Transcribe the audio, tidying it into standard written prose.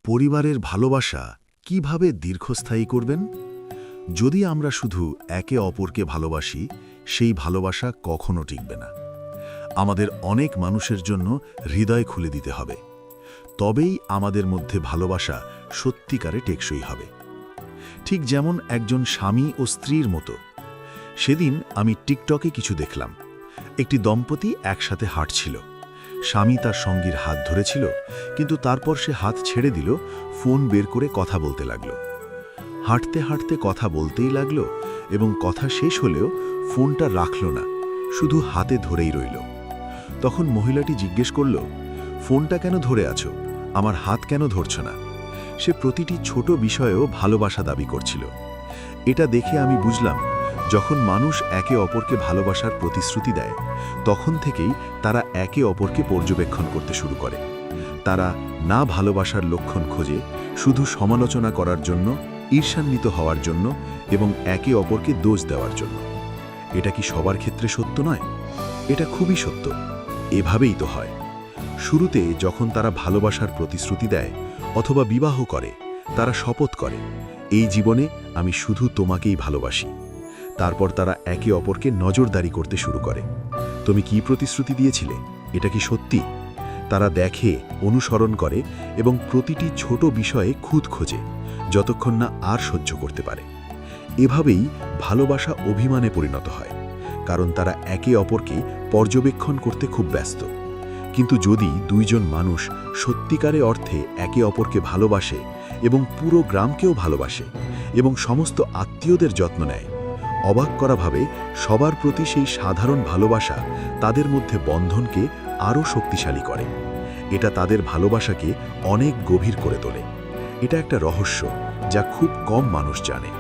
পরিবারের ভালোবাসা কিভাবে দীর্ঘস্থায়ী করবেন? যদি আমরা শুধু একে অপরকে ভালোবাসি, সেই ভালোবাসা কখনো টিকবে না। আমাদের অনেক মানুষের জন্য হৃদয় খুলে দিতে হবে, তবেই আমাদের মধ্যে ভালোবাসা সত্যিকারে টেকসই হবে। ঠিক যেমন একজন স্বামী ও স্ত্রীর মতো। সেদিন আমি টিকটকে কিছু দেখলাম। একটি দম্পতি একসাথে হাঁটছিল। স্বামী তার সঙ্গীর হাত ধরেছিল, কিন্তু তারপর সে হাত ছেড়ে দিল, ফোন বের করে কথা বলতে লাগল। হাঁটতে হাঁটতে কথা বলতেই লাগল এবং কথা শেষ হলেও ফোনটা রাখল না, শুধু হাতে ধরেই রইল। তখন মহিলাটি জিজ্ঞেস করল, ফোনটা কেন ধরে আছো? আমার হাত কেন ধরছ না? সে প্রতিটি ছোট বিষয়েও ভালোবাসা দাবি করছিল। এটা দেখে আমি বুঝলাম, যখন মানুষ একে অপরকে ভালোবাসার প্রতিশ্রুতি দেয়, তখন থেকেই তারা একে অপরকে পর্যবেক্ষণ করতে শুরু করে। তারা না ভালোবাসার লক্ষণ খোঁজে, শুধু সমালোচনা করার জন্য, ঈর্ষান্বিত হওয়ার জন্য এবং একে অপরকে দোষ দেওয়ার জন্য। এটা কি সবার ক্ষেত্রে সত্য নয়? এটা খুবই সত্য। এভাবেই তো হয়। শুরুতে যখন তারা ভালোবাসার প্রতিশ্রুতি দেয় অথবা বিবাহ করে, তারা শপথ করে, এই জীবনে আমি শুধু তোমাকেই ভালোবাসি। তারপর তারা একে অপরকে নজরদারি করতে শুরু করে। তুমি কি প্রতিশ্রুতি দিয়েছিলে? এটা কি সত্যি? তারা দেখে, অনুসরণ করে এবং প্রতিটি ছোট বিষয়ে খুঁত খোঁজে, যতক্ষণ না আর সহ্য করতে পারে। এভাবেই ভালোবাসা অভিমানে পরিণত হয়, কারণ তারা একে অপরকে পর্যবেক্ষণ করতে খুব ব্যস্ত। কিন্তু যদি দুইজন মানুষ সত্যিকারে অর্থে একে অপরকে ভালোবাসে এবং পুরো গ্রামকেও ভালোবাসে এবং সমস্ত আত্মীয়দের যত্ন নেয়, অবাক করাভাবে সবার প্রতি সেই সাধারণ ভালোবাসা তাদের মধ্যে বন্ধনকে আরও শক্তিশালী করে। এটা তাদের ভালোবাসাকে অনেক গভীর করে তোলে। এটা একটা রহস্য যা খুব কম মানুষ জানে।